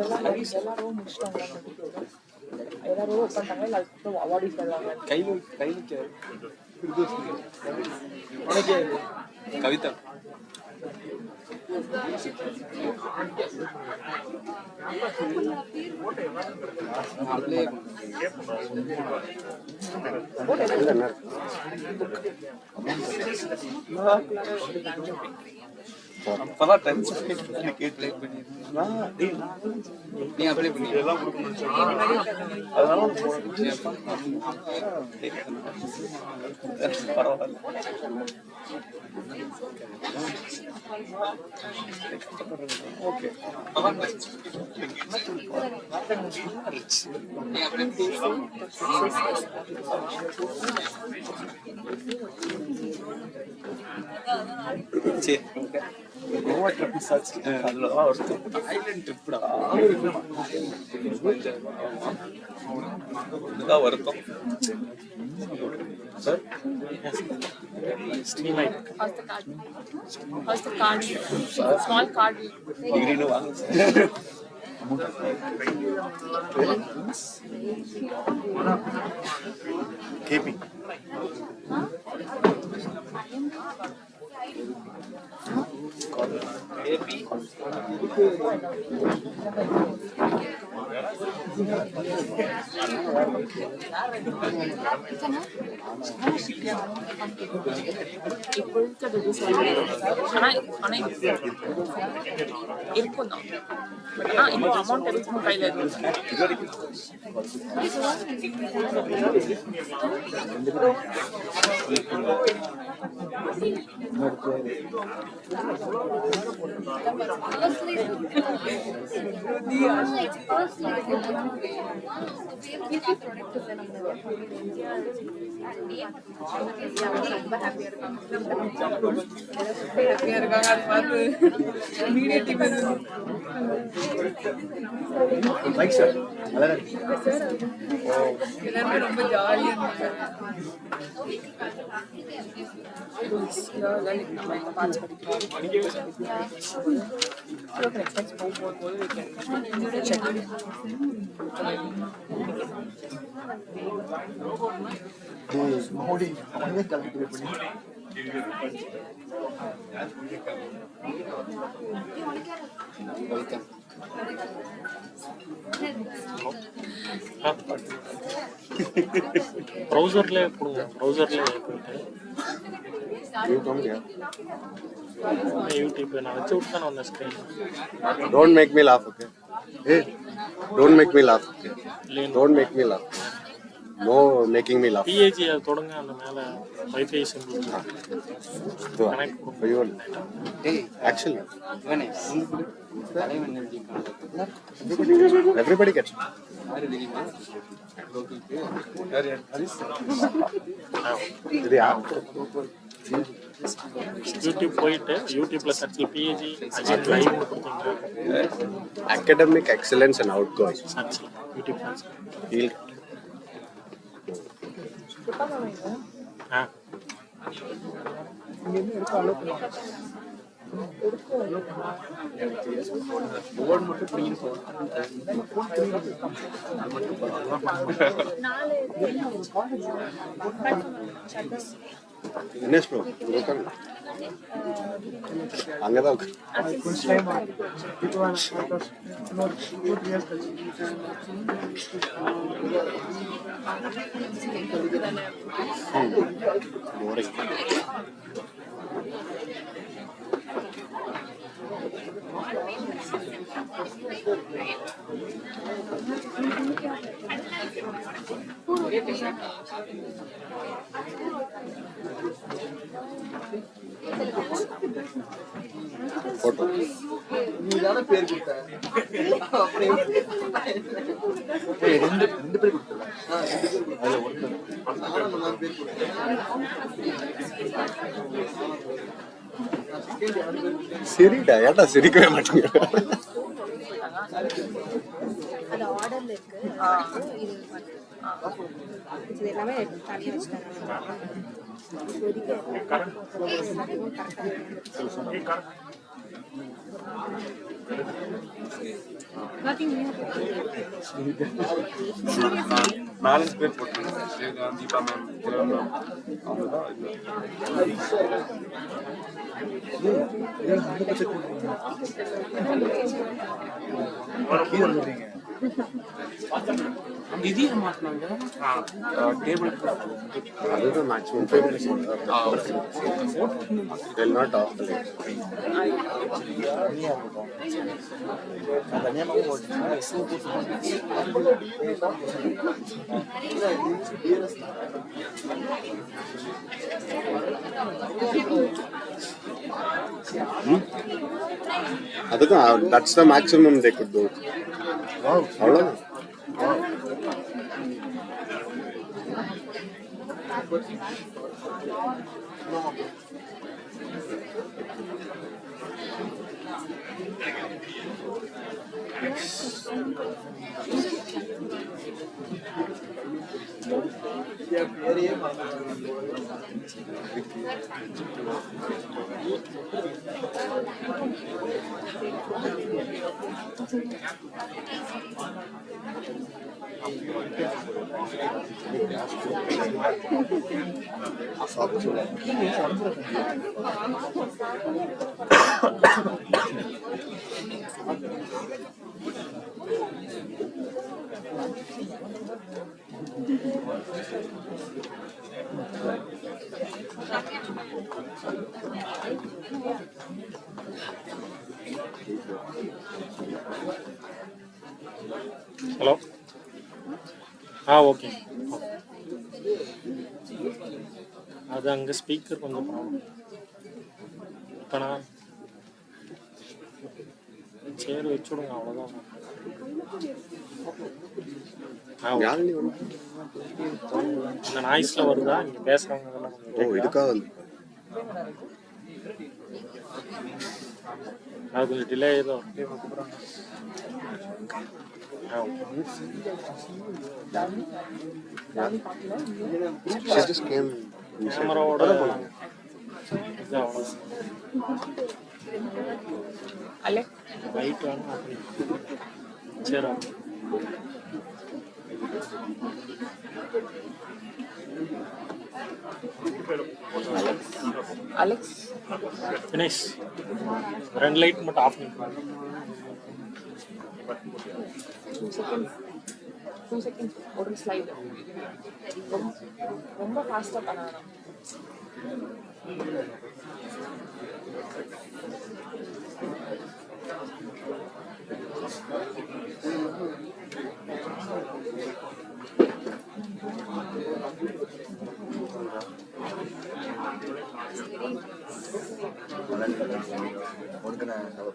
எல்லாரும் முடிச்சிட்டாங்க. எல்லாரும் உட்காந்தாங்க. இல்லை அதுக்கப்புறம் அவார்டு சொல்லுவாங்க. கையில் கவிதா அப்பதான் டென்ஷன் கேட்டு நீ அப்ளை பண்ணி எல்லாம் அதனால பரவாயில்ல. ஓகே சரி கோவா ட்ரிப் சர்ச் அதுலதான் ஒருத்தர் ஐலண்ட் ட்ரிப்டா இதுதான் வருத்தம் sir. How's the card? Small card. Degree வாங்க சார். கேபி இருக்கும் தான். பட் ஆனால் இப்போ அமௌண்ட் எதுவும் கையில் இருக்கு. எல்லாருமே ரொம்ப ஜாலியா ப்ரௌசர்ல போடுங்க. ப்ரௌசர்ல யூடியூப் நான் வச்சு விட்டு தான் வந்தேன் screen. Don't make me laugh, okay? Hey, don't make me laugh, okay? Don't make me laugh. No making me laugh. PSG அது தொடங்க அந்த மேல wifi simple Actually, everybody gets it. YouTube போயிட்டு யூடியூப்ல சர்ச்ல PSG அகைன் லைவ் கொடுத்தீங்க. Academic excellence and outgoing. சர்ச்ல YouTube search He'll Ines bro, அங்கதான் போட்டோ நீதான பேர் கொடுத்த ரெண்டு பேர் கொடுத்தல அதுல ஒருத்தர் நான் பேர் கொடுத்தேன். சரிடா, ஏன்டா சிரிக்கவே மாட்டீங்க? அது ஆர்டர்ல இருக்கு. இது எல்லாமே தனியா வச்சுட்டாங்க. இப்போதைக்கு Nothing new. நாலஞ்சு பேர் போட்டுருங்க. ஸ்ரீகாந்த், தீபா மேம், கிரண் மேம், அவ்வளோதான் இது. இது மாட்டினாங்க டேபிள் அதுதான் maximum 5 minutes. They'll not off the light. அதுதான் that's the maximum they could do. அவ்வளோதான். Hello okay. அது அங்கே ஸ்பீக்கர் கொஞ்சம் ப்ராப்ளம். இப்போ நான் சேர் வச்சு விடுங்க, அவ்வளோதான். இந்த நாய்ஸில் வருதா இங்கே பேசுகிறவங்க அதெல்லாம் கொஞ்சம் இதுக்காக வந்து அது கொஞ்சம் டிலே ஆகிதோ. she just came. கேமராவோட இது அவ்வளோ அலெக் லைட் வேணும் அப்படி. சரி அலெக்ஸ் ஃபினிஷ். 2 லைட் மட்டும் ஆஃப் பண்ணிக்கலாம். 2 seconds ஒரு ஸ்லைடு ரொம்ப ஃபாஸ்ட்டாக பண்ணணும்.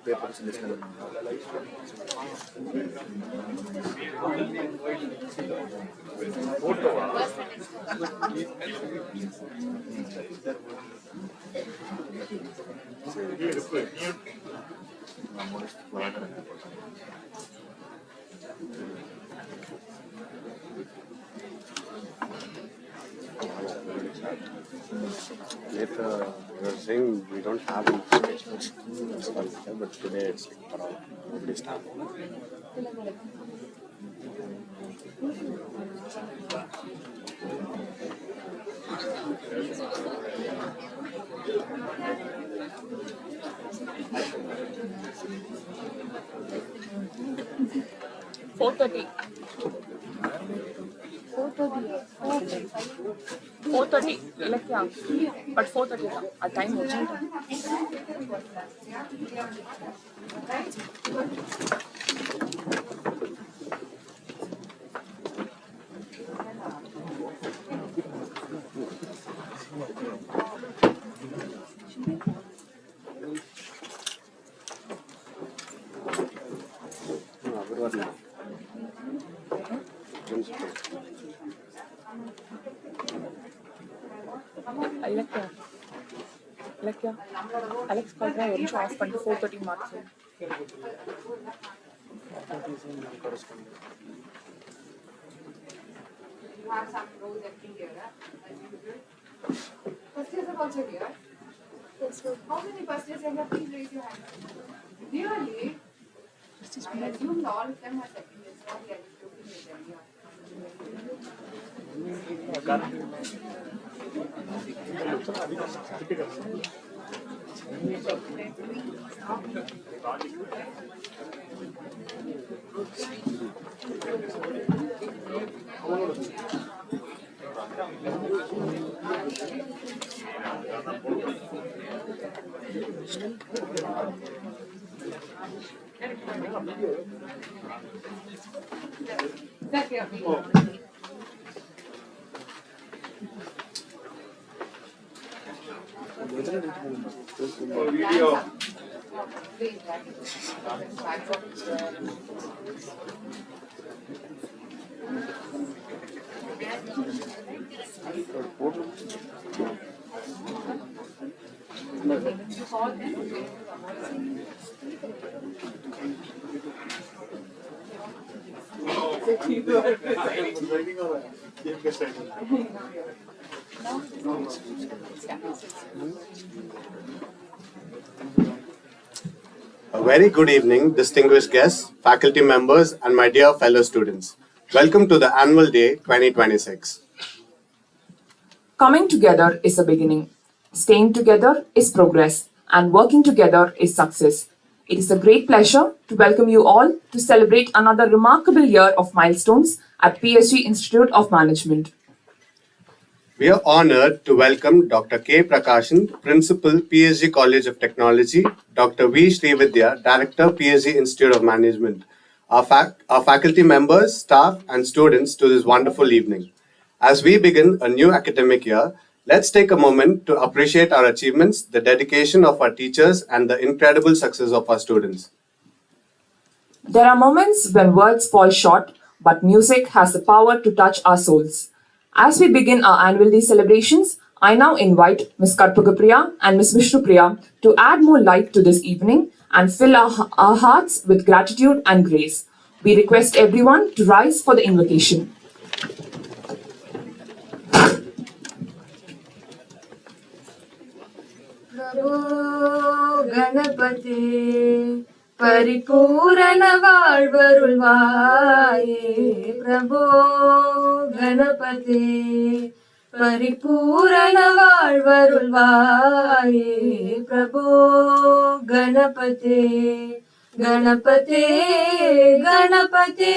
Paper selection Later, we were saying we don't have any sketchbooks, but today it's like around nobody's starting. Four thirty. Ilakkiya but 4:30 தான் அது டைம் வச்சுட்டேன். இலக்கியா அலெக்ஸ் கால் ஒரு நிமிஷம் ஆஃப் பண்ணிட்டு 4:30 marks. First years are also here. How many first years are here? Please raise your hand. Video. A very good evening, distinguished guests, faculty members, and my dear fellow students. Welcome to the Annual Day 2026. Coming together is a beginning. Staying together is progress. And working together is success. It is a great pleasure to welcome you all to celebrate another remarkable year of milestones at PSG Institute of Management. We are honored to welcome Dr. K. Prakashan, Principal, PSG College of Technology, Dr. V. Srividya, Director, PSG Institute of Management, our faculty members, staff, and students to this wonderful evening. As we begin a new academic year, let's take a moment to appreciate our achievements, the dedication of our teachers, and the incredible success of our students. There are moments when words fall short, but music has the power to touch our souls. As we begin our annual day celebrations, I now invite Ms. Karpagapriya and Ms. Vishnupriya to add more light to this evening and fill our hearts with gratitude and grace. We request everyone to rise for the invocation. Prabhu Ganapati Paripurana Valvarulvaye Prabhu Ganapati Paripurana Valvarulvaye Prabhu Ganapati Ganapati Ganapati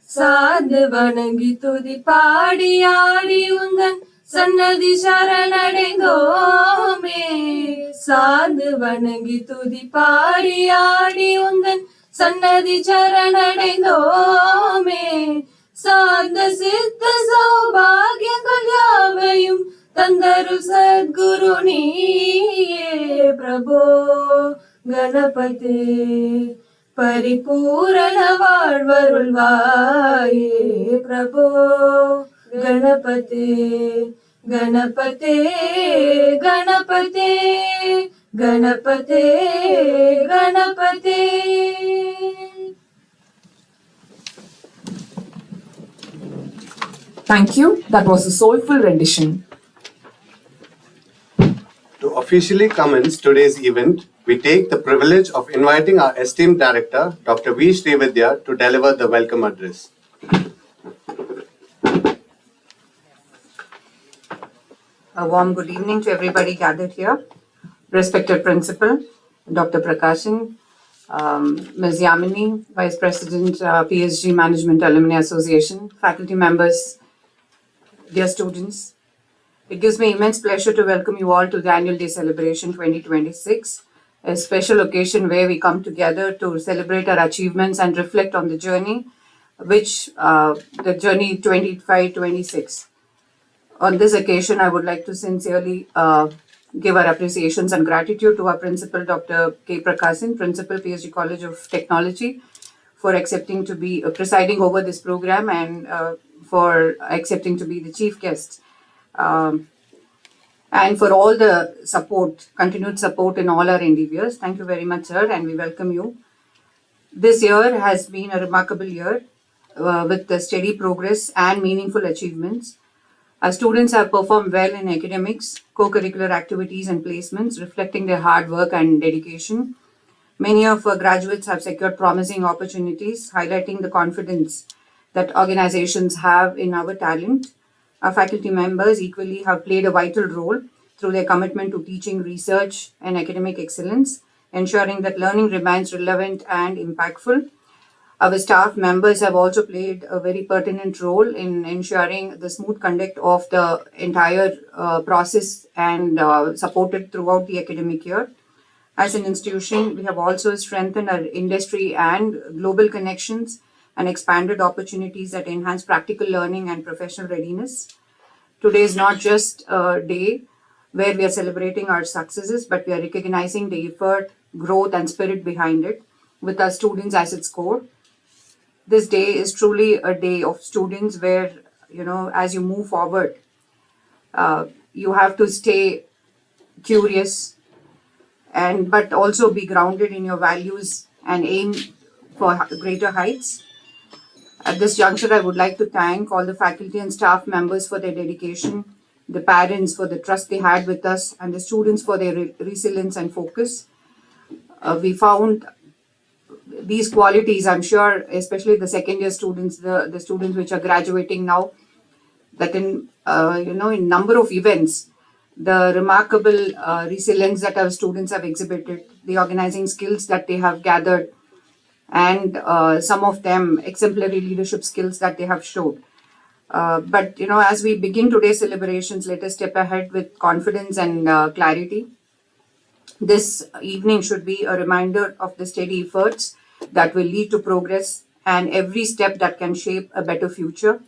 Sadhu Vanangi Tudi Padi Adi Undan Sannadi Sharanadengome Sadhu Vanangi Tudi Padi Adi Undan Sannadi Sharanadengome Sadha Siddha Saubhagya Kalyavayum Tandaru Sadguru Niye Prabhu Ganapati Paripurana Valvarulvaye Prabhu Ganapati Ganapati Ganapati Ganapati Ganapati. Thank you. That was a soulful rendition. To officially commence today's event, we take the privilege of inviting our esteemed director, Dr. V. Srividya, to deliver the welcome address. A warm good evening to everybody gathered here. Respected Principal, Dr. Prakashan, Ms. Yamini, Vice President, PSG Management Alumni Association, faculty members, dear students. It gives me immense pleasure to welcome you all to the Annual Day Celebration 2026, a special occasion where we come together to celebrate our achievements and reflect on the journey, the journey 25-26. On this occasion, I would like to sincerely give our appreciations and gratitude to our Principal, Dr. K. Prakashan, Principal, PSG College of Technology, for accepting to be presiding over this program and for accepting to be the chief guest. And for all the support, continued support in all our endeavors. Thank you very much, sir, and we welcome you. This year has been a remarkable year with the steady progress and meaningful achievements. Our students have performed well in academics, co-curricular activities and placements, reflecting their hard work and dedication. Many of our graduates have secured promising opportunities, highlighting the confidence that organizations have in our talent. Our faculty members equally have played a vital role through their commitment to teaching, research, and academic excellence, ensuring that learning remains relevant and impactful. Our staff members have also played a very pertinent role in ensuring the smooth conduct of the entire process and supported throughout the academic year. As an institution, we have also strengthened our industry and global connections and expanded opportunities that enhance practical learning and professional readiness. Today is not just a day where we are celebrating our successes, but we are recognizing the effort, growth, and spirit behind it with our students as its core. This day is truly a day of students where, as you move forward, you have to stay curious and but also be grounded in your values and aim for greater heights. At this juncture, I would like to thank all the faculty and staff members for their dedication, the parents for the trust they had with us, and the students for their resilience and focus. We found these qualities, I'm sure, especially the second year students, the students which are graduating now, that in number of events, the remarkable resilience that our students have exhibited, the organizing skills that they have gathered, and some of them exemplary leadership skills that they have showed. But as we begin today's celebrations, let us step ahead with confidence and clarity. This evening should be a reminder of the steady efforts that will lead to progress and every step that can shape a better future.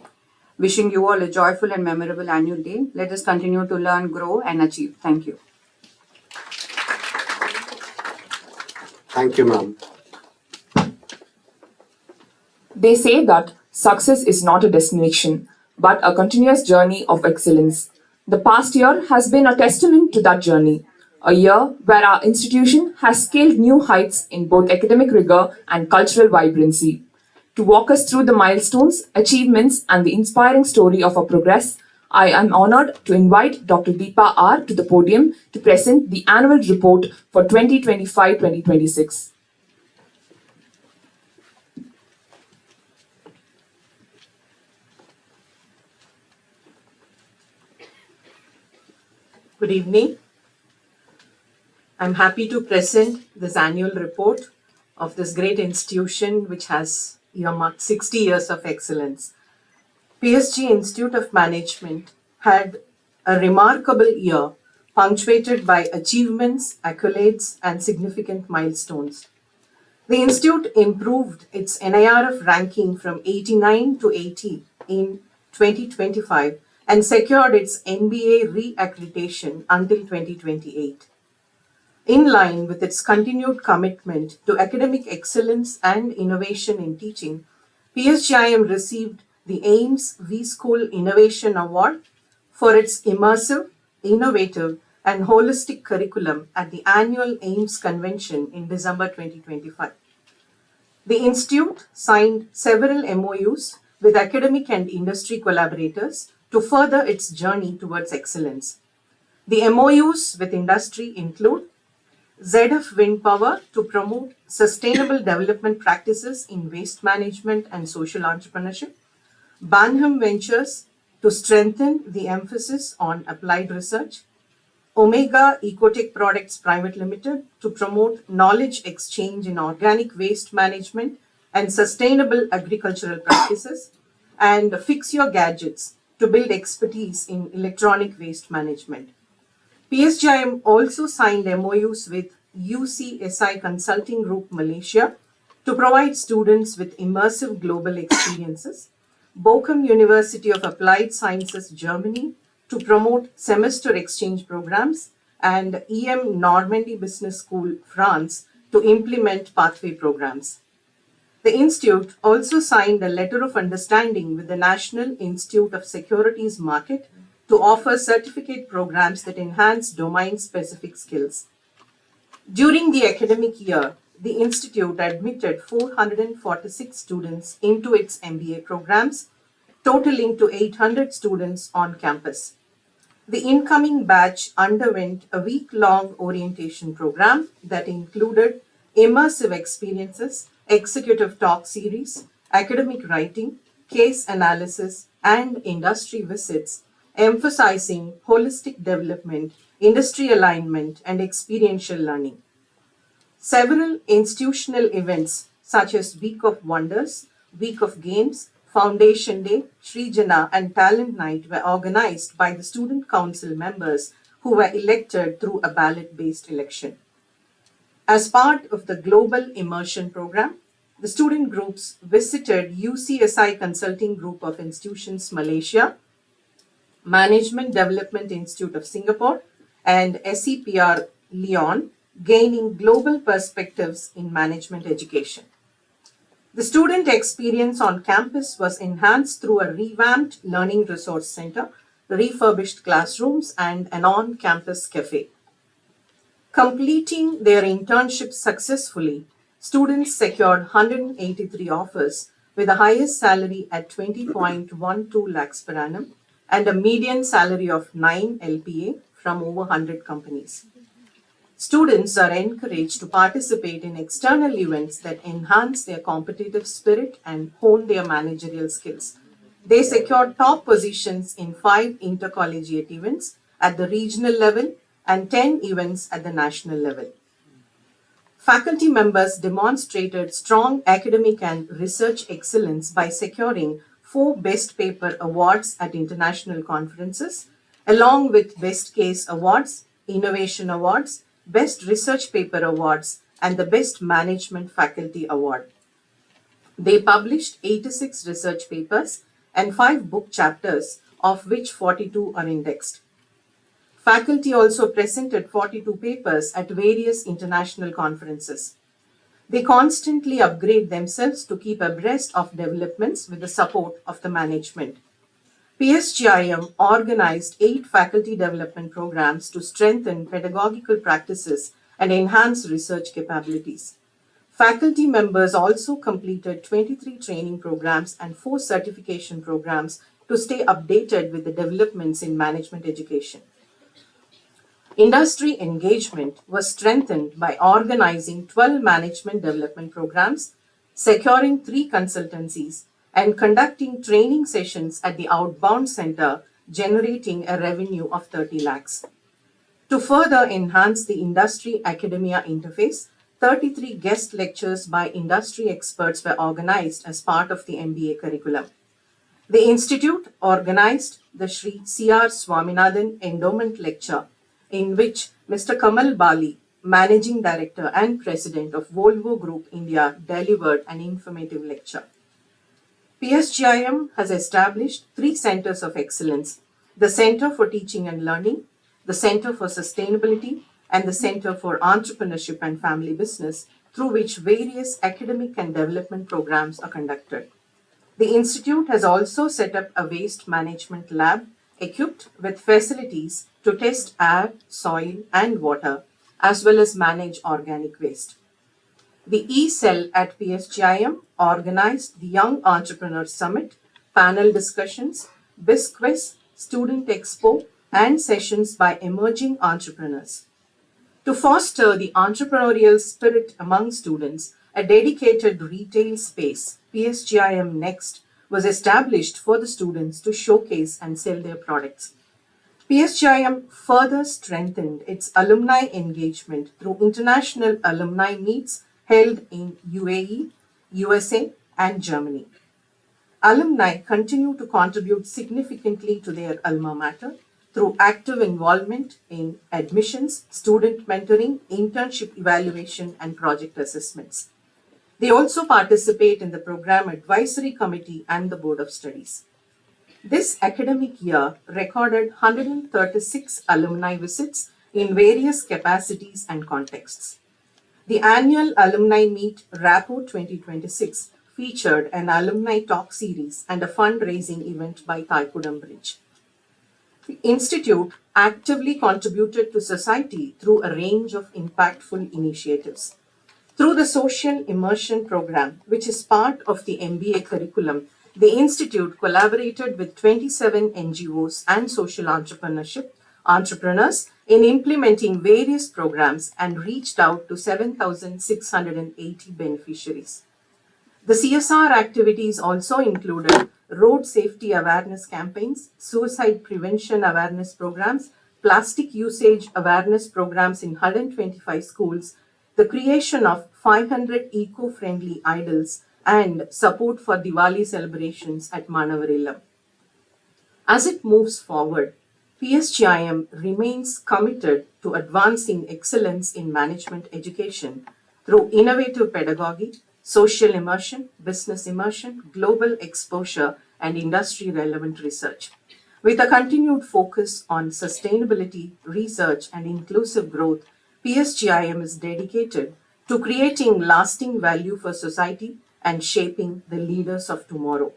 Wishing you all a joyful and memorable annual day. Let us continue to learn, grow, and achieve. Thank you. Thank you, ma'am. They say that success is not a destination, but a continuous journey of excellence. The past year has been a testament to that journey, a year where our institution has scaled new heights in both academic rigor and cultural vibrancy. To walk us through the milestones, achievements, and the inspiring story of our progress, I am honored to invite Dr. Deepa R. to the podium to present the annual report for 2025-2026. Good evening. I'm happy to present this annual report of this great institution which has earmarked 60 years of excellence. PSG Institute of Management had a remarkable year punctuated by achievements, accolades, and significant milestones. The institute improved its NIRF ranking from 89 to 80 in 2025 and secured its NBA re-accreditation until 2028. In line with its continued commitment to academic excellence and innovation in teaching, PSG IM received the AIMS V-School Innovation Award for its immersive, innovative, and holistic curriculum at the annual AIMS convention in December 2025. The institute signed several MOUs with academic and industry collaborators to further its journey towards excellence. The MOUs with industry include ZF Wind Power to promote sustainable development practices in waste management and social entrepreneurship, Banham Ventures to strengthen the emphasis on applied research, Omega Ecotech Products Private Limited to promote knowledge exchange in organic waste management and sustainable agricultural practices, and Fix Your Gadgets to build expertise in electronic waste management. PSGIM also signed MOUs with UCSI Consulting Group Malaysia to provide students with immersive global experiences, Bochum University of Applied Sciences Germany to promote semester exchange programs, and EM Normandy Business School France to implement pathway programs. The institute also signed a letter of understanding with the National Institute of Securities Market to offer certificate programs that enhance domain-specific skills. During the academic year, the institute admitted 446 students into its MBA programs, totaling to 800 students on campus. The incoming batch underwent a week-long orientation program that included immersive experiences, executive talk series, academic writing, case analysis, and industry visits, emphasizing holistic development, industry alignment, and experiential learning. Several institutional events such as Week of Wonders, Week of Games, Foundation Day, Srijana, and Talent Night were organized by the student council members who were elected through a ballot-based election. As part of the Global Immersion Program, the student groups visited UCSI Consulting Group of Institutions Malaysia, Management Development Institute of Singapore, and SEPR Lyon, gaining global perspectives in management education. The student experience on campus was enhanced through a revamped learning resource center, refurbished classrooms, and an on-campus cafe. Completing their internships successfully, students secured 183 offers with the highest salary at 20.12 lakhs per annum and a median salary of 9 LPA from over 100 companies. Students are encouraged to participate in external events that enhance their competitive spirit and hone their managerial skills. They secured top positions in 5 intercollegiate events at the regional level and 10 events at the national level. Faculty members demonstrated strong academic and research excellence by securing 4 Best Paper Awards at international conferences, along with Best Case Awards, Innovation Awards, Best Research Paper Awards, and the Best Management Faculty Award. They published 86 research papers and 5 book chapters, of which 42 are indexed. Faculty also presented 42 papers at various international conferences. They constantly upgrade themselves to keep abreast of developments with the support of the management. PSG IM organized 8 faculty development programs to strengthen pedagogical practices and enhance research capabilities. Faculty members also completed 23 training programs and 4 certification programs to stay updated with the developments in management education. Industry engagement was strengthened by organizing 12 management development programs, securing 3 consultancies, and conducting training sessions at the Outbound Center, generating a revenue of 30 lakhs. To further enhance the industry-academia interface, 33 guest lectures by industry experts were organized as part of the MBA curriculum. The Institute organized the Sri C.R. Swaminathan Endowment Lecture, in which Mr. Kamal Bali, Managing Director and President of Volvo Group India, delivered an informative lecture. PSGIM has established 3 centers of excellence: the Center for Teaching and Learning, the Center for Sustainability, and the Center for Entrepreneurship and Family Business, through which various academic and development programs are conducted. The Institute has also set up a waste management lab equipped with facilities to test air, soil, and water, as well as manage organic waste. The E-Cell at PSGIM organized the Young Entrepreneur Summit, panel discussions, BizQuiz, Student Expo, and sessions by emerging entrepreneurs. To foster the entrepreneurial spirit among students, a dedicated retail space, PSGIM Next, was established for the students to showcase and sell their products. PSGIM further strengthened its alumni engagement through international alumni meets held in UAE, USA, and Germany. Alumni continue to contribute significantly to their alma mater through active involvement in admissions, student mentoring, internship evaluation, and project assessments. They also participate in the program advisory committee and the board of studies. This academic year recorded 136 alumni visits in various capacities and contexts. The annual alumni meet RAPO 2026 featured an alumni talk series and a fundraising event by Thaikudam Bridge. The Institute actively contributed to society through a range of impactful initiatives. Through the Social Immersion Program, which is part of the MBA curriculum, the Institute collaborated with 27 NGOs and social entrepreneurship entrepreneurs in implementing various programs and reached out to 7,680 beneficiaries. The CSR activities also included road safety awareness campaigns, suicide prevention awareness programs, plastic usage awareness programs in 125 schools, the creation of 500 eco-friendly idols, and support for Diwali celebrations at Manavarillam. As it moves forward, PSGIM remains committed to advancing excellence in management education through innovative pedagogy, social immersion, business immersion, global exposure, and industry-relevant research. With a continued focus on sustainability, research, and inclusive growth, PSGIM is dedicated to creating lasting value for society and shaping the leaders of tomorrow.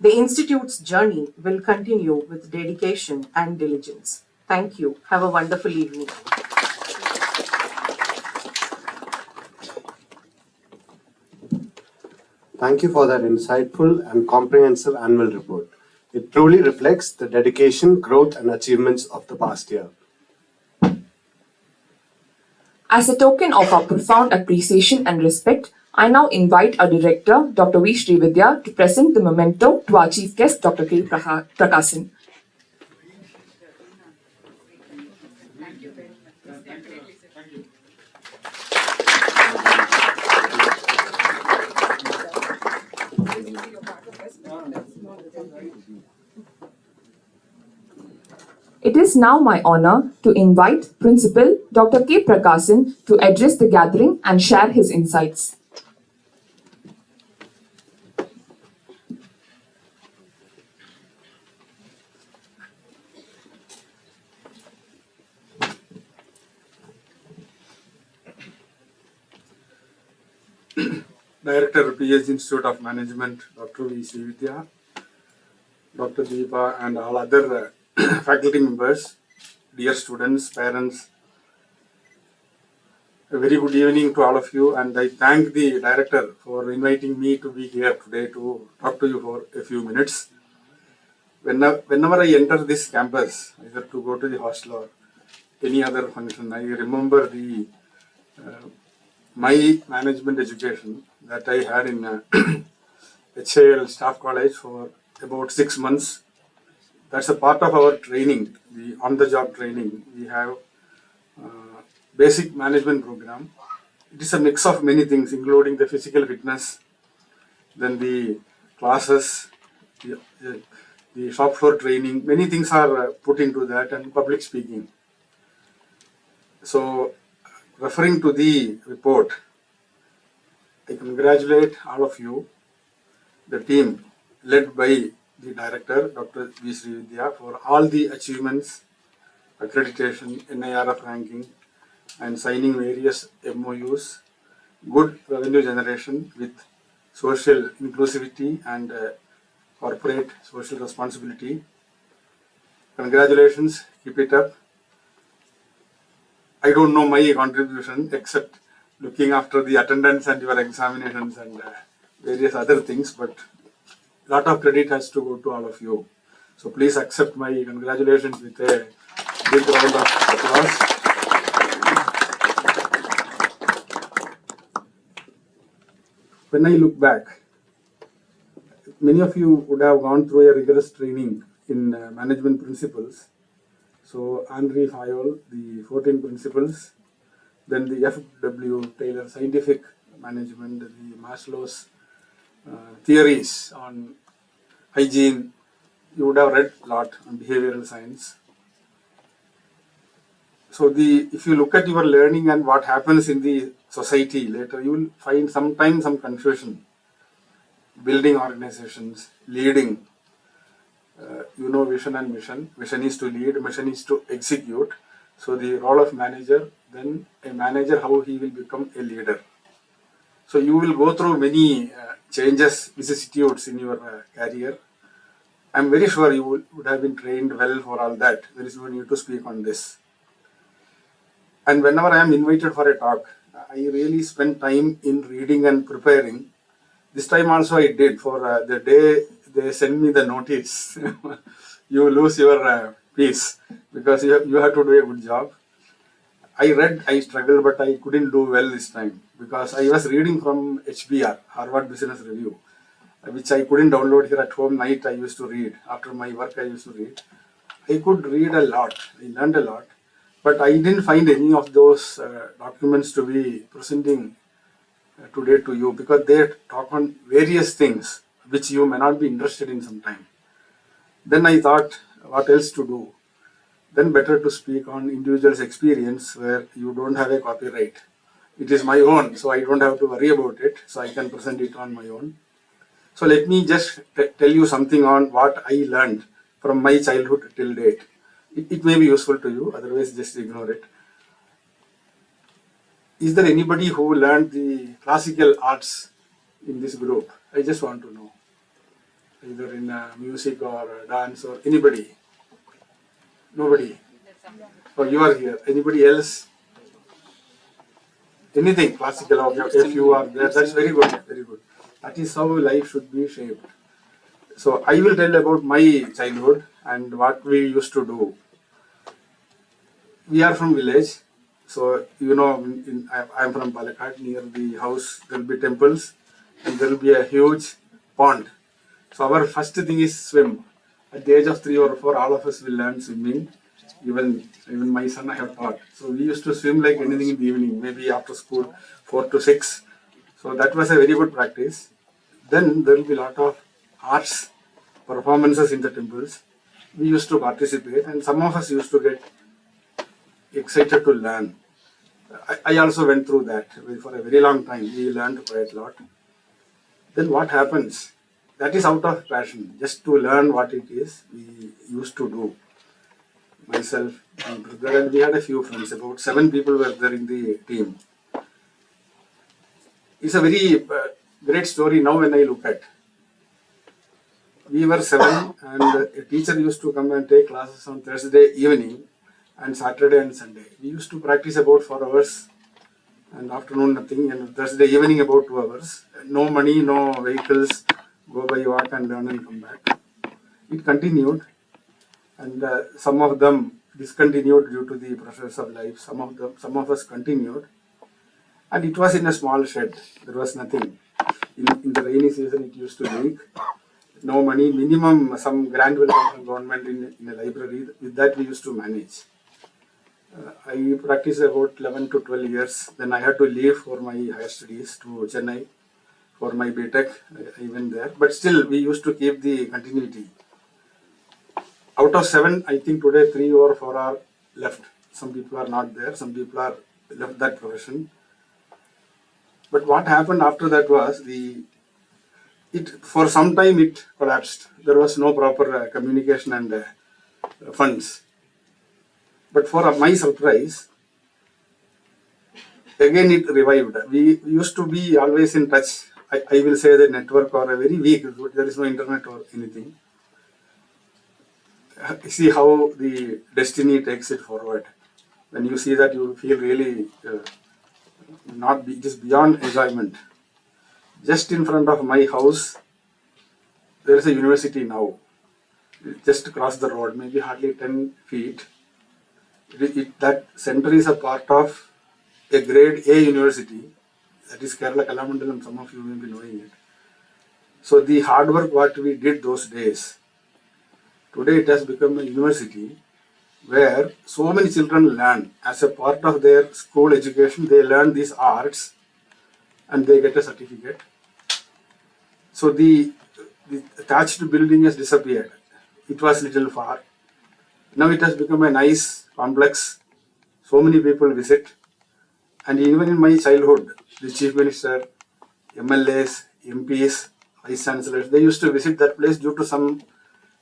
The Institute's journey will continue with dedication and diligence. Thank you. Have a wonderful evening. Thank you for that insightful and comprehensive annual report. It truly reflects the dedication, growth, and achievements of the past year. As a token of our profound appreciation and respect, I now invite our director, Dr. V. Srividya, to present the memento to our chief guest, Dr. K. Prakasan. It is now my honor to invite Principal Dr. K. Prakasan to address the gathering and share his insights. Director, PSG Institute of Management, Dr. V. Srividya, Dr. Deepa, and all other faculty members, dear students, parents, a very good evening to all of you, and I thank the director for inviting me to be here today to talk to you for a few minutes. Whenever I enter this campus, either to go to the hostel or any other function, I remember my management education that I had in HAL Staff College for about 6 months. That's a part of our training, the on-the-job training. We have basic management program. It is a mix of many things, including the physical fitness, then the classes, the shop floor training. Many things are put into that, and public speaking. So, referring to the report, I congratulate all of you, the team led by the director, Dr. V. Srividya, for all the achievements, accreditation, NIRF ranking, and signing various MOUs, good revenue generation with social inclusivity and corporate social responsibility. Congratulations, keep it up. I don't know my contribution except looking after the attendance and your examinations and various other things, but a lot of credit has to go to all of you. So please accept my congratulations with a big round of applause. When I look back, many of you would have gone through a rigorous training in management principles. So Henri Fayol, the 14 principles, then the F.W. Taylor scientific management, the Maslow's theories on hygiene. You would have read a lot on behavioral science. So if you look at your learning and what happens in the society later, you will find sometimes some confusion. Building organizations, leading, vision and mission. Vision is to lead, mission is to execute. So the role of manager, then a manager, how he will become a leader. So you will go through many changes, vicissitudes in your career. I'm very sure you would have been trained well for all that. There is no need to speak on this. And whenever I am invited for a talk, I really spend time in reading and preparing. This time also I did. For the day they send me the notice, you lose your peace because you have to do a good job. I struggled, but I couldn't do well this time because I was reading from HBR, Harvard Business Review, which I couldn't download here at home. Night I used to read. After my work, I used to read. I could read a lot. I learned a lot, but I didn't find any of those documents to be presenting today to you because they talk on various things which you may not be interested in sometime. Then I thought, what else to do? Then better to speak on individual's experience where you don't have a copyright. It is my own, so I don't have to worry about it, so I can present it on my own. So let me just tell you something on what I learned from my childhood till date. It may be useful to you, otherwise just ignore it. Is there anybody who learned the classical arts in this group? I just want to know. Either in music or dance or anybody. Nobody. So you are here. Anybody else? Anything classical? If you are there, that's very good. Very good. That is how life should be shaped. So I will tell about my childhood and what we used to do. We are from village. So, you know, I am from Palakkad. Near the house, there will be temples and there will be a huge pond. So our first thing is swim. At the age of 3 or 4, all of us will learn swimming. Even my son I have taught. So we used to swim like anything in the evening, maybe after school, 4 to 6. So that was a very good practice. Then there will be a lot of arts performances in the temples. We used to participate and some of us used to get excited to learn. I also went through that for a very long time. We learned quite a lot. Then what happens? That is out of passion, just to learn what it is we used to do. Myself, my brother, and we had a few friends. About 7 people were there in the team. It's a very great story now when I look at. We were 7 and a teacher used to come and take classes on Thursday evening and Saturday and Sunday. We used to practice about 4 hours and afternoon nothing, and Thursday evening about 2 hours. No money, no vehicles, go by walk and learn and come back. It continued and some of them discontinued due to the pressures of life. Some of us continued, and it was in a small shed. There was nothing. In the rainy season it used to leak. No money, minimum some grant will come from government in a library. With that we used to manage. I practiced about 11 to 12 years. Then I had to leave for my higher studies to Chennai for my BTech. I went there. But still, we used to keep the continuity. Out of 7, I think today 3 or 4 are left. Some people are not there. Some people are left that profession. But what happened after that was for some time it collapsed. There was no proper communication and funds. But for my surprise, again it revived. We used to be always in touch. I will say the network or a very weak, there is no internet or anything. See how the destiny takes it forward. When you see that, you feel really it is beyond enjoyment. Just in front of my house, there is a university now. Just across the road, maybe hardly 10 feet. That center is a part of a grade A university, that is Kerala Kalamandalam, some of you may be knowing it. So the hard work what we did those days, today it has become a university where so many children learn as a part of their school education. They learn these arts and they get a certificate. So the attached building has disappeared. It was little far. Now it has become a nice complex. So many people visit. And even in my childhood, the Chief Minister, MLAs, MPs, Vice Chancellors, they used to visit that place due to some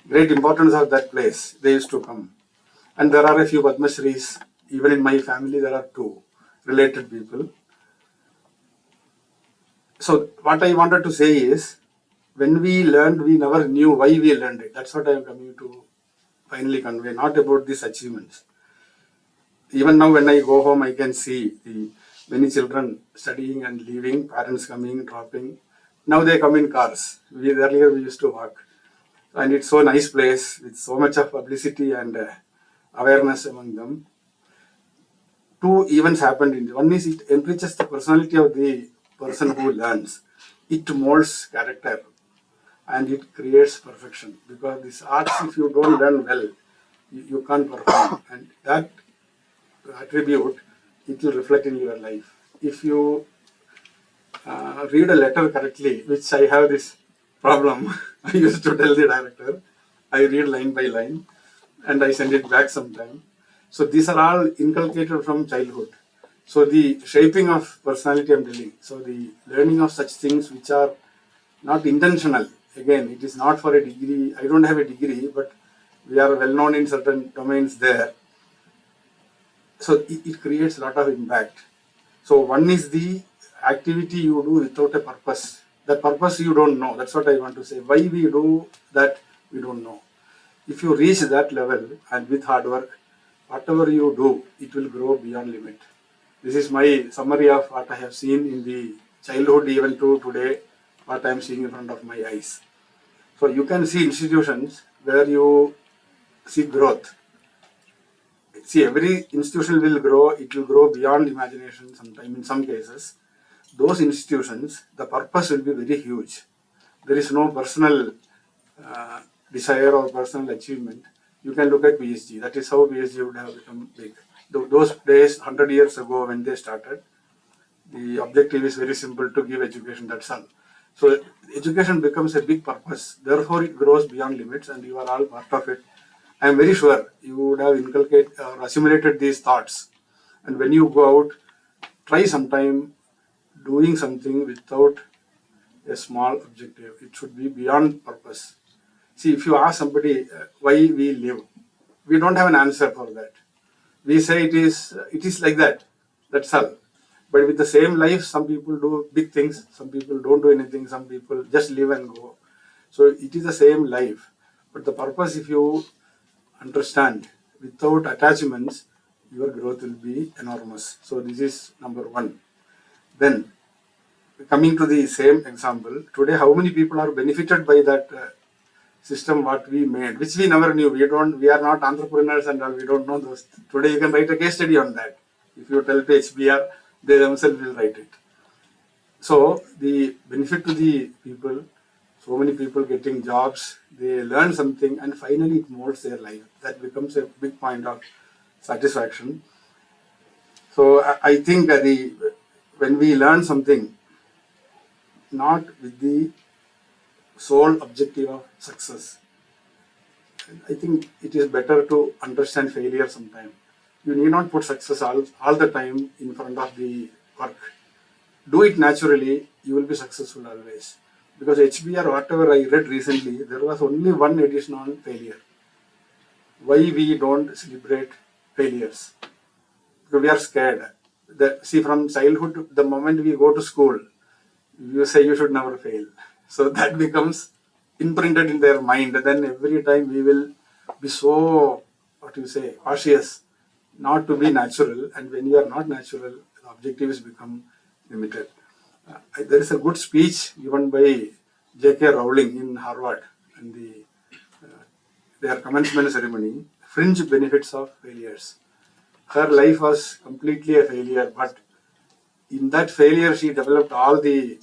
great importance of that place. They used to come. And there are a few Padma Shris. Even in my family, there are 2 related people. So what I wanted to say is, when we learned, we never knew why we learned it. That's what I am coming to finally convey, not about these achievements. Even now when I go home, I can see many children studying and leaving, parents coming, dropping. Now they come in cars. Earlier we used to walk. And it's so nice place with so much of publicity and awareness among them. Two events happened in one is it enriches the personality of the person who learns. It molds character and it creates perfection, because this arts, if you don't learn well, you can't perform, and that attribute, it will reflect in your life. If you read a letter correctly, which I have this problem, I used to tell the director, I read line by line and I send it back sometime. So these are all inculcated from childhood. So the shaping of personality I'm telling. So the learning of such things which are not intentional. Again, it is not for a degree. I don't have a degree, but we are well known in certain domains there. So it creates a lot of impact. So one is the activity you do without a purpose. That purpose you don't know. That's what I want to say. Why we do that, we don't know. If you reach that level and with hard work, whatever you do, it will grow beyond limit. This is my summary of what I have seen in the childhood even to today, what I am seeing in front of my eyes. So you can see institutions where you see growth. See, every institution will grow, it will grow beyond imagination sometime in some cases. Those institutions, the purpose will be very huge. There is no personal desire or personal achievement. You can look at PSG. That is how PSG would have become big. Those days, 100 years ago when they started, the objective is very simple, to give education, that's all. So education becomes a big purpose. Therefore, it grows beyond limits and you are all part of it. I am very sure you would have inculcated or assimilated these thoughts. And when you go out, try sometime doing something without a small objective. It should be beyond purpose. See, if you ask somebody why we live, we don't have an answer for that. We say it is like that. That's all. But with the same life, some people do big things, some people don't do anything, some people just live and go. So it is the same life. But the purpose, if you understand, without attachments, your growth will be enormous. So this is number one. Then, coming to the same example, today how many people are benefited by that system what we made, which we never knew. We are not entrepreneurs and all, we don't know those. Today you can write a case study on that. If you tell to HBR, they themselves will write it. So the benefit to the people, so many people getting jobs, they learn something and finally it molds their life. That becomes a big point of satisfaction. So I think when we learn something, not with the sole objective of success, I think it is better to understand failure sometime. You need not put success all the time in front of the work. Do it naturally, you will be successful always. Because HBR, whatever I read recently, there was only one edition on failure. Why we don't celebrate failures? Because we are scared. See, from childhood, the moment we go to school, you say you should never fail. So that becomes imprinted in their mind. Then every time we will be so, cautious not to be natural. And when you are not natural, the objectives become limited. There is a good speech given by J.K. Rowling in Harvard in their commencement ceremony, Fringe Benefits of Failures. Her life was completely a failure, but in that failure she developed all the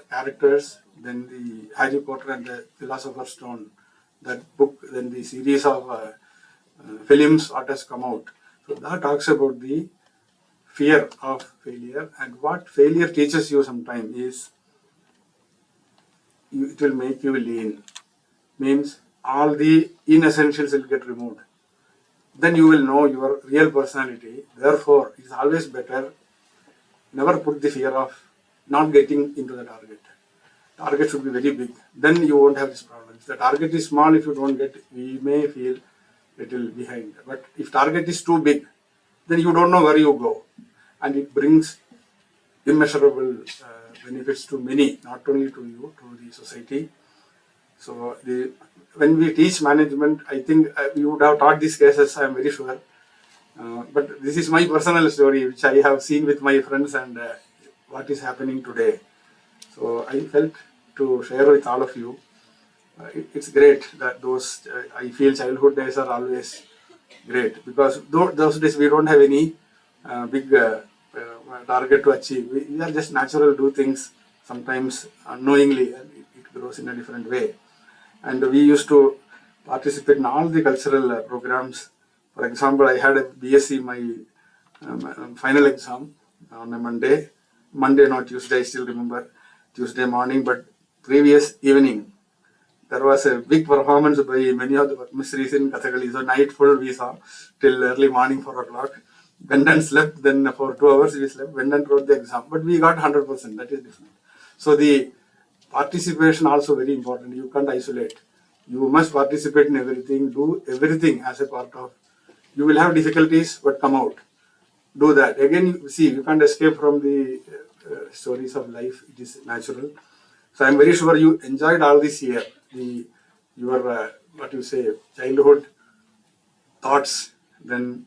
characters, then the Harry Potter and the Philosopher's Stone, that book, then the series of films what has come out. So that talks about the fear of failure, and what failure teaches you sometimes is it will make you lean. Means all the inessentials will get removed. Then you will know your real personality. Therefore, it is always better, never put the fear of not getting into the target. Target should be very big. Then you won't have this problem. If the target is small, if you don't get, we may feel little behind. But if target is too big, then you don't know where you go. And it brings immeasurable benefits to many, not only to you, to the society. So when we teach management, I think we would have taught these cases, I am very sure. But this is my personal story, which I have seen with my friends and what is happening today. So I felt to share with all of you. it's great that those, I feel childhood days are always great, because those days we don't have any big target to achieve. We are just natural, do things sometimes unknowingly, and it grows in a different way. And we used to participate in all the cultural programs. For example, I had a BSc, my final exam on a Monday, not Tuesday, I still remember, Tuesday morning, but previous evening, there was a big performance by many of the Padmashris in Kathakali. So night full we saw till early morning 4 o'clock. Went and slept, then for 2 hours we slept, went and wrote the exam. But we got 100%, that is different. So the participation also very important. You can't isolate. You must participate in everything, do everything as a part of. You will have difficulties, but come out. Do that. Again, you see, you can't escape from the stories of life. It is natural. So I'm very sure you enjoyed all this year. Your what you say, childhood thoughts, then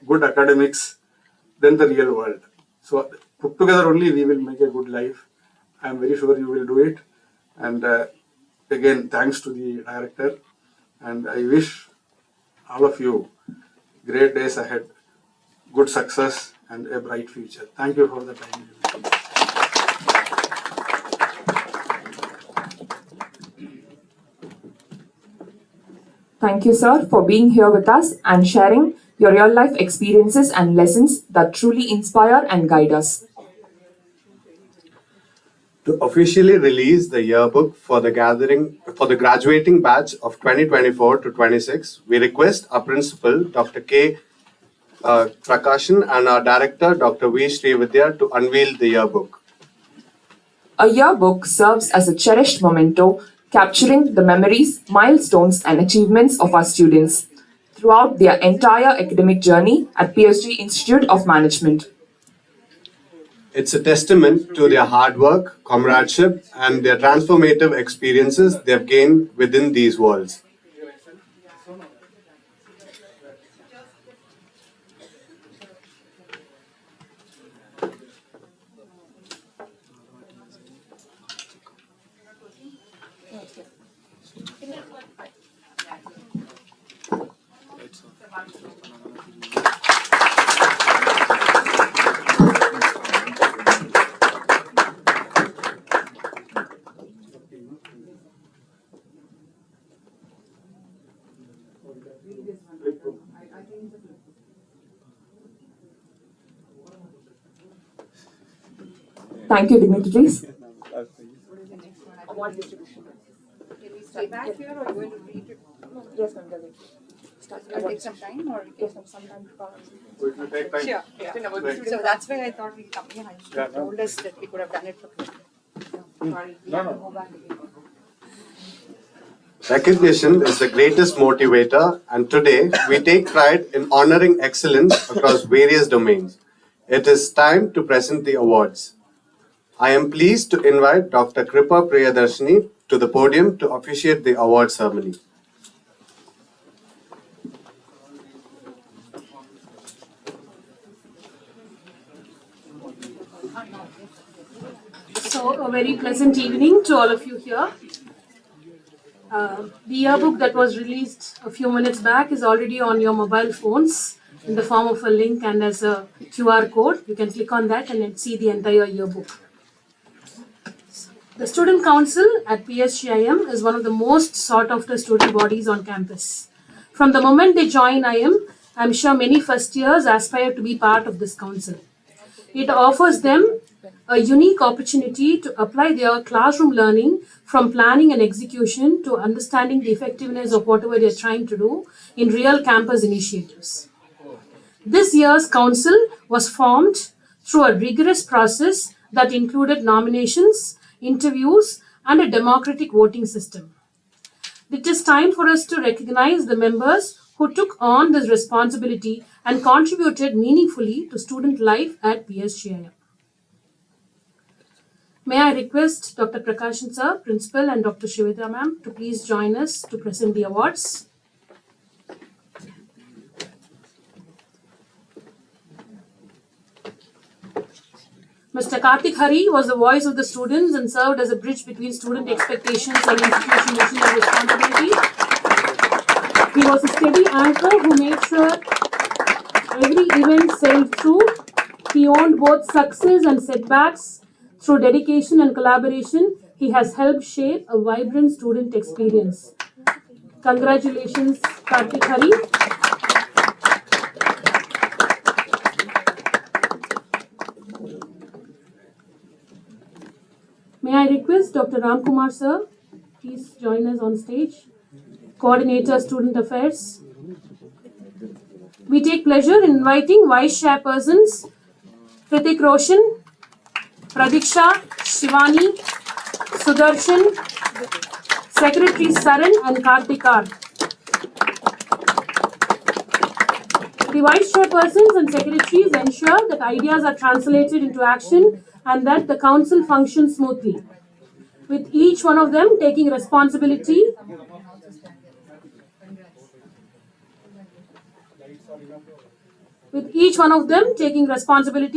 good academics, then the real world. So put together only we will make a good life. I am very sure you will do it. And again, thanks to the director. And I wish all of you great days ahead, good success, and a bright future. Thank you for the time. Thank you, sir, for being here with us and sharing your real life experiences and lessons that truly inspire and guide us. To officially release the yearbook for the graduating batch of 2024 to 26, we request our principal, Dr. K. Prakashan, and our director, Dr. V. Srividya, to unveil the yearbook. A yearbook serves as a cherished memento capturing the memories, milestones, and achievements of our students throughout their entire academic journey at PSG Institute of Management. It's a testament to their hard work, comradeship, and their transformative experiences they've gained within these walls. Thank you, dignitaries. Can we stay back here or going to read it? Yes, ma'am. It'll take some time or? Yes, ma'am. Sometime. It will take time. Sure. Yeah. So that's why I thought we'll come here. You told us that we could have done it for free. Sorry. We have to go back again. Recognition is the greatest motivator, and today we take pride in honoring excellence across various domains. It is time to present the awards. I am pleased to invite Dr. Kripa Priyadarshini to the podium to officiate the award ceremony. So, a very pleasant evening to all of you here. The yearbook that was released a few minutes back is already on your mobile phones in the form of a link and as a QR code. You can click on that and then see the entire yearbook. The Student Council at PSG IM is one of the most sought after student bodies on campus. From the moment they join IM, I'm sure many first years aspire to be part of this council. It offers them a unique opportunity to apply their classroom learning from planning and execution to understanding the effectiveness of whatever they're trying to do in real campus initiatives. This year's council was formed through a rigorous process that included nominations, interviews, and a democratic voting system. It is time for us to recognize the members who took on this responsibility and contributed meaningfully to student life at PSGIM. May I request Dr. Prakashan sir, Principal, and Dr. Srividya ma'am to please join us to present the awards. Mr. Karthik Hari was the voice of the students and served as a bridge between student expectations and institution vision responsibility. He was a steady anchor who made sure every event sailed through. He owned both success and setbacks. Through dedication and collaboration, he has helped shape a vibrant student experience. Congratulations, Kartik Hari. May I request Dr. Ramkumar sir, please join us on stage. Coordinator, Student Affairs. We take pleasure in inviting Vice Chairpersons Pratik Roshan, Pradiksha, Shivani, Sudarshan, Secretary Saran and Kartikar. The Vice Chairpersons and Secretaries ensure that ideas are translated into action and that the Council functions smoothly, with each one of them taking responsibility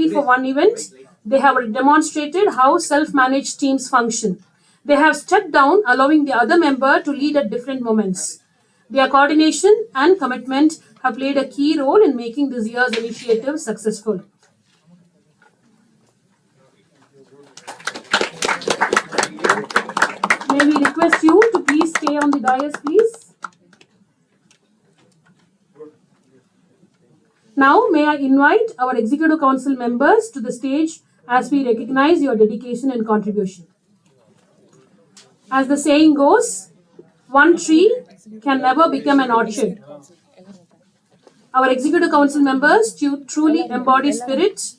for one event. They have demonstrated how self-managed teams function. They have stepped down, allowing the other member to lead at different moments. Their coordination and commitment have played a key role in making this year's initiative successful. May we request you to please stay on the dais, please. Now, may I invite our Executive Council members to the stage as we recognize your dedication and contribution. As the saying goes, one tree can never become an orchard. Our Executive Council members truly embody spirit.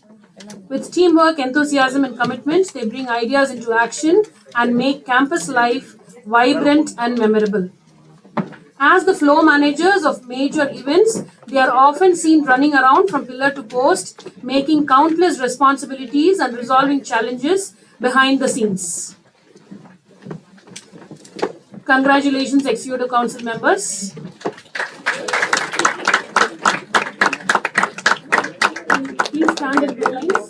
With teamwork, enthusiasm, and commitment, they bring ideas into action and make campus life vibrant and memorable. As the floor managers of major events, they are often seen running around from pillar to post, making countless responsibilities and resolving challenges behind the scenes. Congratulations, Executive Council members. Please stand in two lines.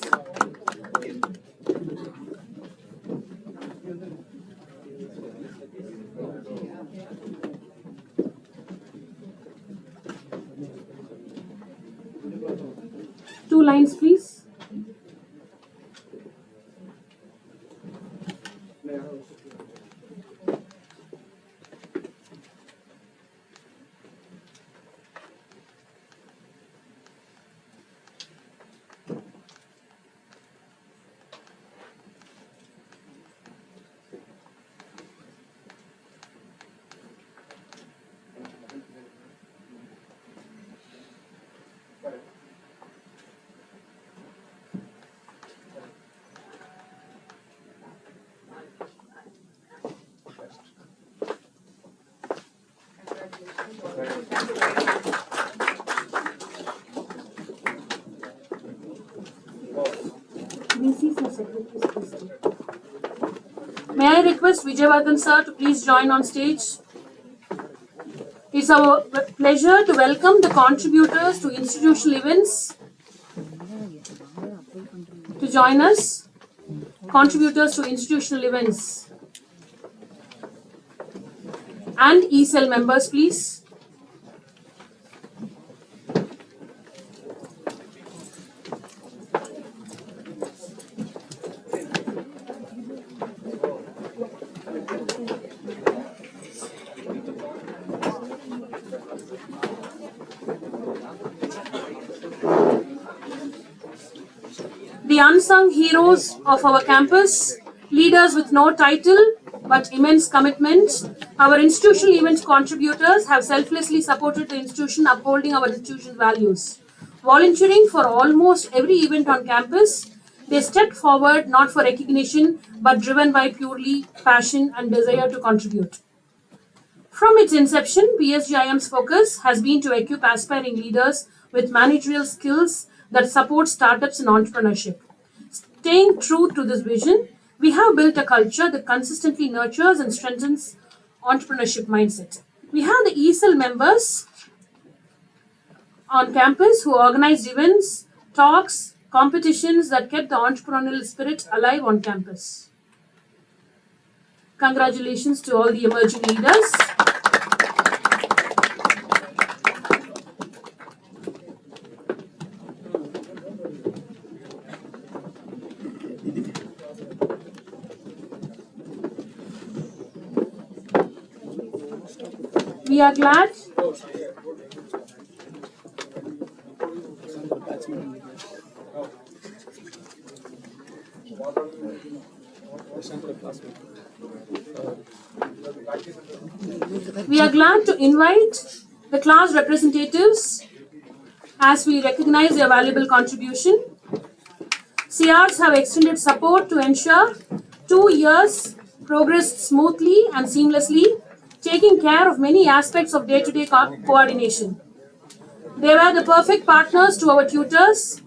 Two lines, please. May I request Vijayvardhan sir to please join on stage? It's our pleasure to welcome the contributors to institutional events to join us. Contributors to institutional events and E-Cell members, please. The unsung heroes of our campus, leaders with no title but immense commitment, our institutional event contributors have selflessly supported the institution, upholding our institution's values. Volunteering for almost every event on campus, they stepped forward not for recognition but driven by purely passion and desire to contribute. From its inception, PSG IM's focus has been to equip aspiring leaders with managerial skills that support startups and entrepreneurship. Staying true to this vision, we have built a culture that consistently nurtures and strengthens entrepreneurship mindset. We have the E-Cell members on campus who organized events, talks, competitions that kept the entrepreneurial spirit alive on campus. Congratulations to all the emerging leaders. We are glad to invite the class representatives as we recognize their valuable contribution. CRs have extended support to ensure 2 years progressed smoothly and seamlessly, taking care of many aspects of day-to-day coordination. They were the perfect partners to our tutors.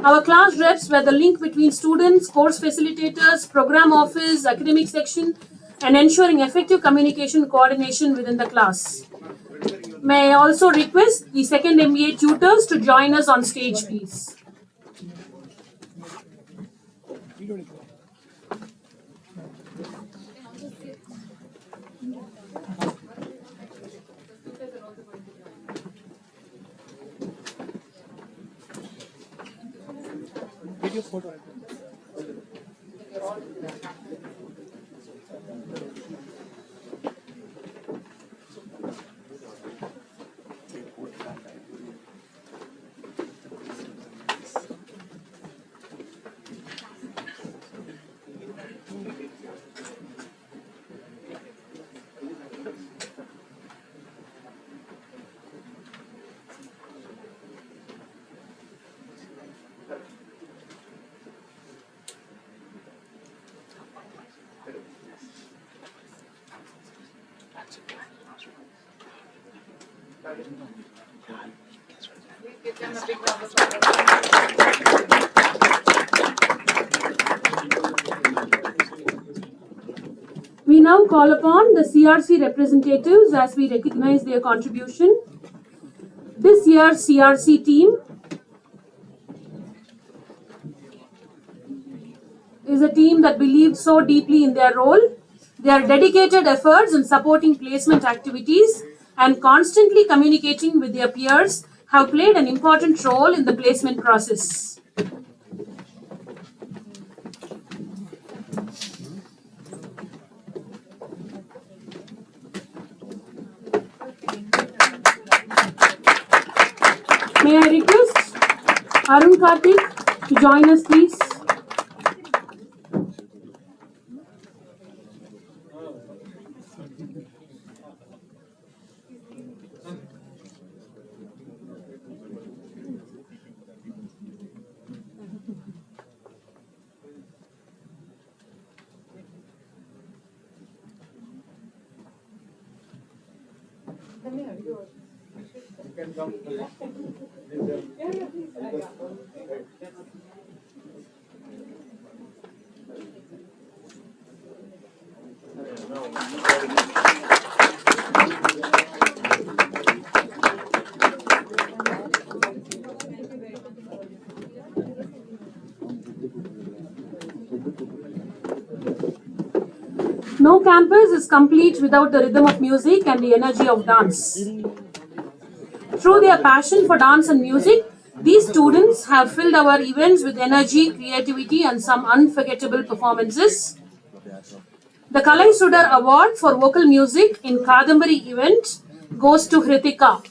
Our class reps were the link between students, course facilitators, program office, academic section, and ensuring effective communication coordination within the class. May I also request the second MBA tutors to join us on stage, please. Video photo. We now call upon the CRC representatives as we recognize their contribution. This year's CRC team is a team that believed so deeply in their role. Their dedicated efforts in supporting placement activities and constantly communicating with their peers have played an important role in the placement process. May I request Arun Karthik to join us, please? No campus is complete without the rhythm of music and the energy of dance. Through their passion for dance and music, these students have filled our events with energy, creativity, and some unforgettable performances. The Kalai Sudar Award for Vocal Music in Kadambari event goes to Hritika.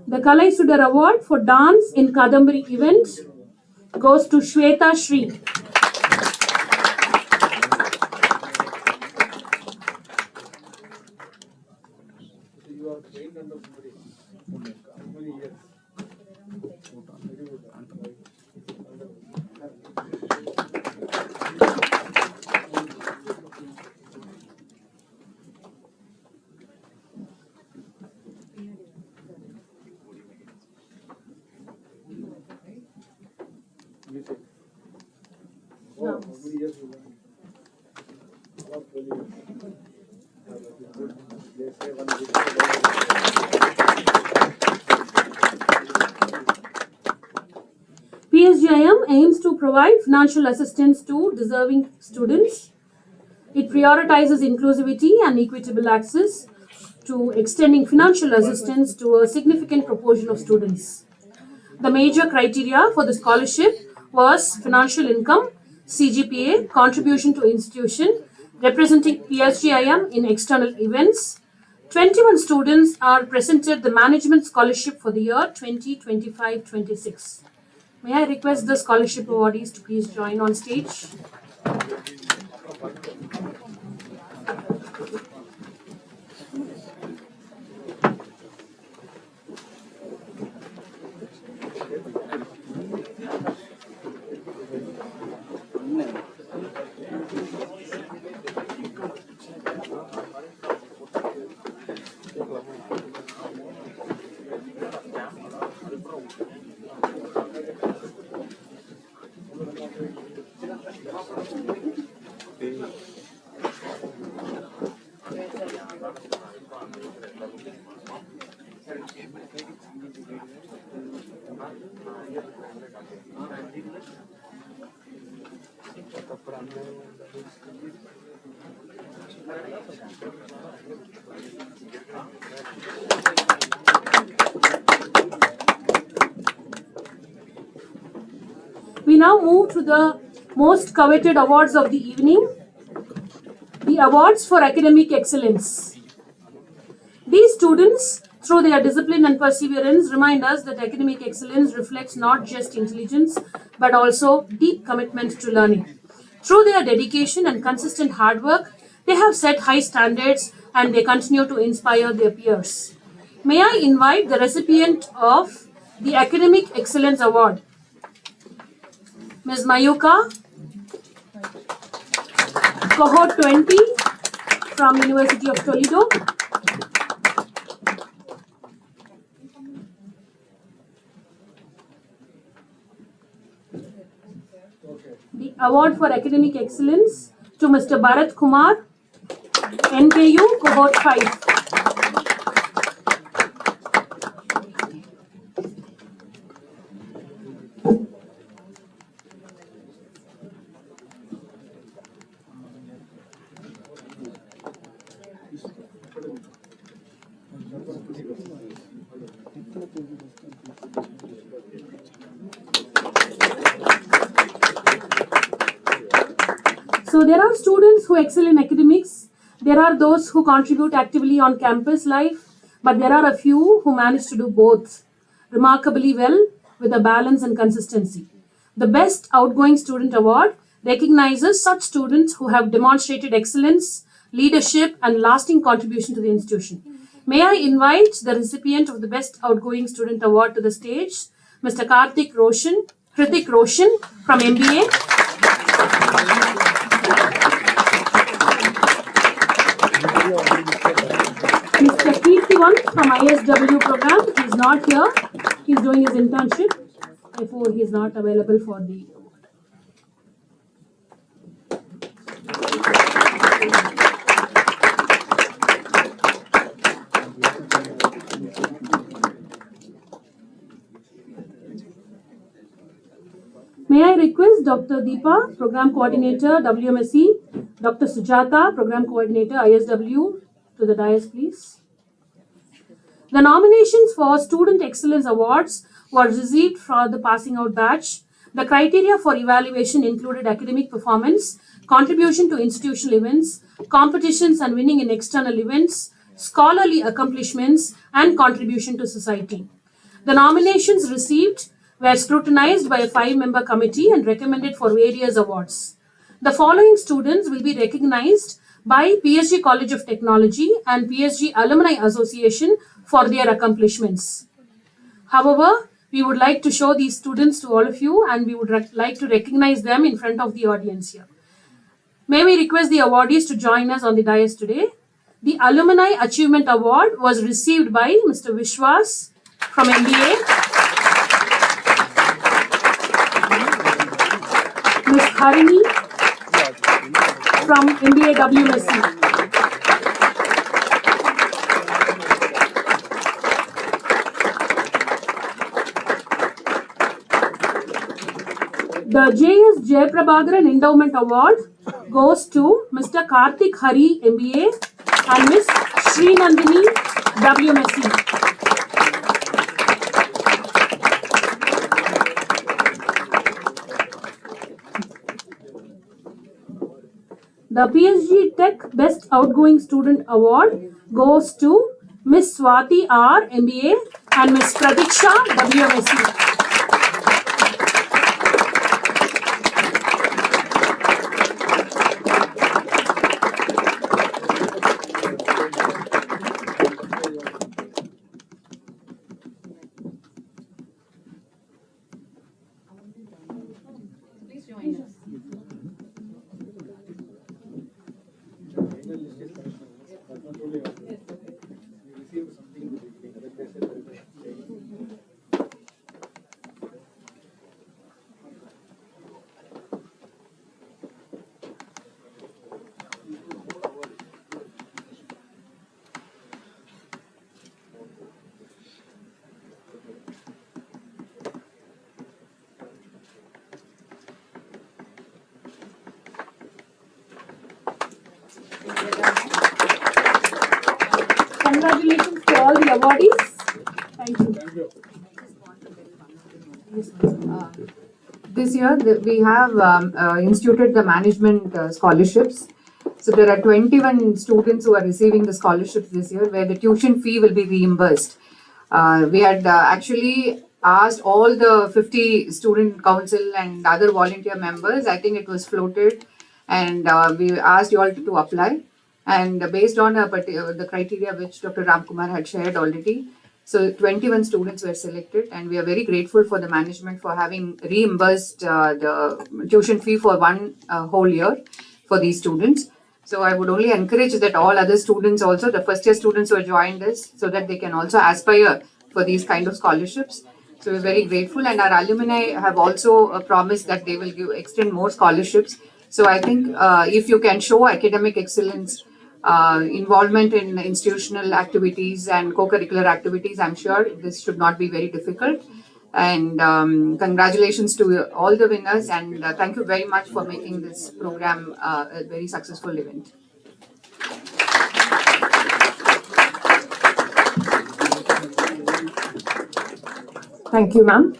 The Kalai Sudar Award for Dance in Kadambari event goes to Shweta Shri. PSG IM aims to provide financial assistance to deserving students. It prioritizes inclusivity and equitable access to extending financial assistance to a significant proportion of students. The major criteria for the scholarship was financial income, CGPA, contribution to institution, representing PSG IM in external events. 21 students are presented the management scholarship for the year 2025-26. May I request the scholarship awardees to please join on stage? We now move to the most coveted awards of the evening, the awards for academic excellence. These students, through their discipline and perseverance, remind us that academic excellence reflects not just intelligence, but also deep commitment to learning. Through their dedication and consistent hard work, they have set high standards and they continue to inspire their peers. May I invite the recipient of the Academic Excellence Award, Ms. Mayuka, cohort 20 from University of Toledo. The award for academic excellence to Mr. Bharat Kumar, NKU, cohort 5. So there are students who excel in academics, there are those who contribute actively on campus life, but there are a few who manage to do both remarkably well with a balance and consistency. The Best Outgoing Student Award recognizes such students who have demonstrated excellence, leadership, and lasting contribution to the institution. May I invite the recipient of the Best Outgoing Student Award to the stage, Mr. Kritik Roshan from MBA. Mr. Kirtivan from ISW program, he is not here. He is doing his internship. Therefore, he is not available for the award. May I request Dr. Deepa, Program Coordinator, WMSE, Dr. Sujata, Program Coordinator, ISW, to the dais, please. The nominations for Student Excellence Awards were received for the passing out batch. The criteria for evaluation included academic performance, contribution to institutional events, competitions and winning in external events, scholarly accomplishments, and contribution to society. The nominations received were scrutinized by a 5-member committee and recommended for various awards. The following students will be recognized by PSG College of Technology and PSG Alumni Association for their accomplishments. However, we would like to show these students to all of you and we would like to recognize them in front of the audience here. May we request the awardees to join us on the dais today. The Alumni Achievement Award was received by Mr. Vishwas from MBA, Ms. Harini from MBA WMSC. The J.S. Jayaprabhagaran Endowment Award goes to Mr. Karthik Hari, MBA, and Miss Sri Nandini, WMSc. The PSG Tech Best Outgoing Student Award goes to Miss Swati R, MBA, and Miss Pratiksha, WMSc. Congratulations to all the awardees. Thank you. This year, we have instituted the management scholarships. So there are 21 students who are receiving the scholarships this year, where the tuition fee will be reimbursed. We had actually asked all the 50 student council and other volunteer members. I think it was floated, and we asked you all to apply. And based on the criteria which Dr. Ramkumar had shared already, so 21 students were selected, and we are very grateful for the management for having reimbursed the tuition fee for one whole year for these students. So I would only encourage that all other students also, the first year students who have joined us, so that they can also aspire for these kind of scholarships. So we're very grateful, and our alumni have also promised that they will extend more scholarships. So I think if you can show academic excellence, involvement in institutional activities and co-curricular activities, I'm sure this should not be very difficult. And congratulations to all the winners, and thank you very much for making this program a very successful event. Thank you, ma'am.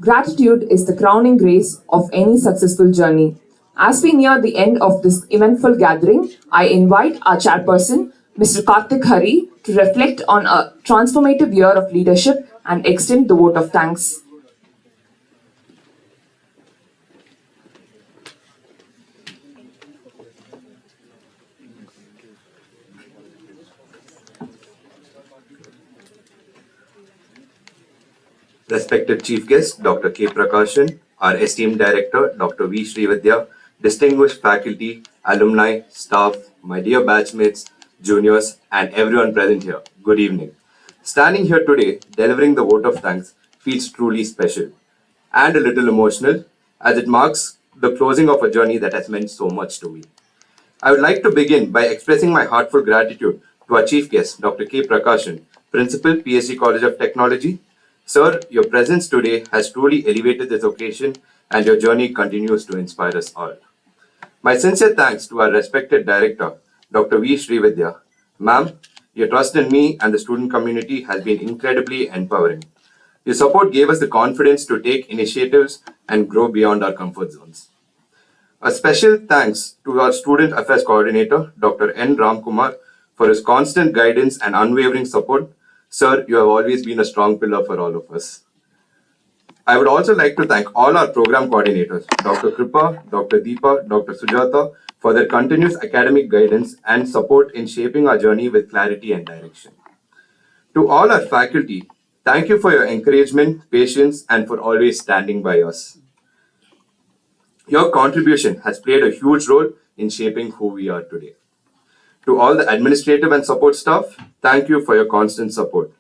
Gratitude is the crowning grace of any successful journey. As we near the end of this eventful gathering, I invite our chairperson, Mr. Karthik Hari, to reflect on a transformative year of leadership and extend the vote of thanks. Respected Chief Guest, Dr. K. Prakashan, our esteemed Director, Dr. V. Srividya, distinguished faculty, alumni, staff, my dear batchmates, juniors, and everyone present here, good evening. Standing here today, delivering the vote of thanks feels truly special and a little emotional, as it marks the closing of a journey that has meant so much to me. I would like to begin by expressing my heartfelt gratitude to our Chief Guest, Dr. K. Prakashan, Principal, PSG College of Technology. Sir, your presence today has truly elevated this occasion, and your journey continues to inspire us all. My sincere thanks to our respected Director, Dr. V. Srividya. Ma'am, your trust in me and the student community has been incredibly empowering. Your support gave us the confidence to take initiatives and grow beyond our comfort zones. A special thanks to our Student Affairs Coordinator, Dr. N. Ramkumar, for his constant guidance and unwavering support. Sir, you have always been a strong pillar for all of us. I would also like to thank all our program coordinators, Dr. Kripa, Dr. Deepa, Dr. Sujata, for their continuous academic guidance and support in shaping our journey with clarity and direction. To all our faculty, thank you for your encouragement, patience, and for always standing by us. Your contribution has played a huge role in shaping who we are today. To all the administrative and support staff, thank you for your constant support.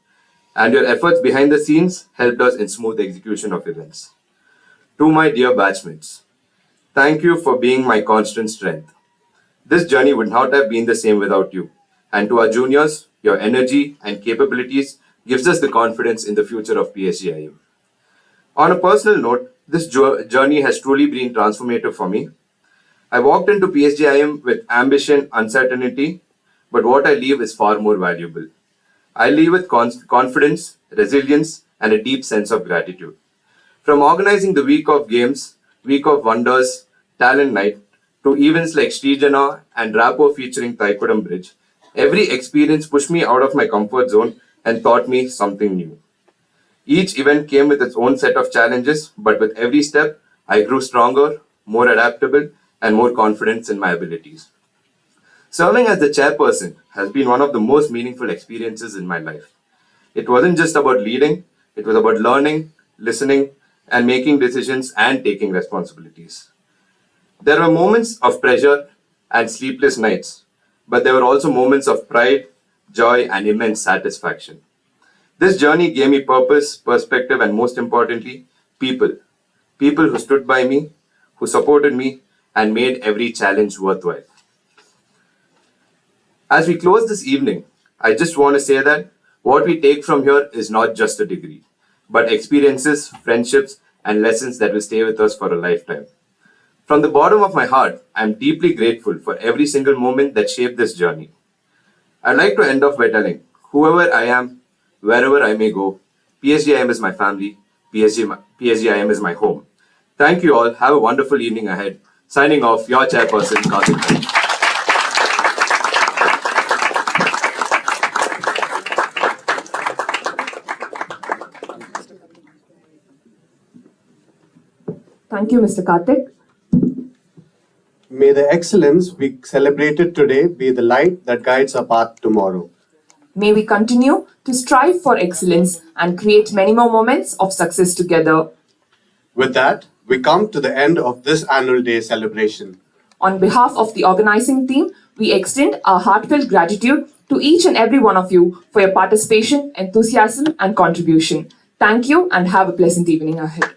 And your efforts behind the scenes helped us in smooth execution of events. To my dear batchmates, thank you for being my constant strength. This journey would not have been the same without you. And to our juniors, your energy and capabilities gives us the confidence in the future of PSG IM. On a personal note, this journey has truly been transformative for me. I walked into PSG IM with ambition, uncertainty, but what I leave is far more valuable. I leave with confidence, resilience, and a deep sense of gratitude. From organizing the week of games, week of wonders, talent night, to events like Srijana and Rapo featuring Thaikudam Bridge, every experience pushed me out of my comfort zone and taught me something new. Each event came with its own set of challenges, but with every step, I grew stronger, more adaptable, and more confident in my abilities. Serving as the chairperson has been one of the most meaningful experiences in my life. It wasn't just about leading, it was about learning, listening, and making decisions and taking responsibilities. There were moments of pressure and sleepless nights, but there were also moments of pride, joy, and immense satisfaction. This journey gave me purpose, perspective, and most importantly, people. People who stood by me, who supported me, and made every challenge worthwhile. As we close this evening, I just want to say that what we take from here is not just a degree, but experiences, friendships, and lessons that will stay with us for a lifetime. From the bottom of my heart, I am deeply grateful for every single moment that shaped this journey. I'd like to end off by telling whoever I am, wherever I may go, PSG IM is my family, PSG IM is my home. Thank you all. Have a wonderful evening ahead. Signing off, your chairperson, Karthik. Thank you, Mr. Karthik. May the excellence we celebrated today be the light that guides our path tomorrow. May we continue to strive for excellence and create many more moments of success together. With that, we come to the end of this annual day celebration. On behalf of the organizing team, we extend our heartfelt gratitude to each and every one of you for your participation, enthusiasm, and contribution. Thank you and have a pleasant evening ahead.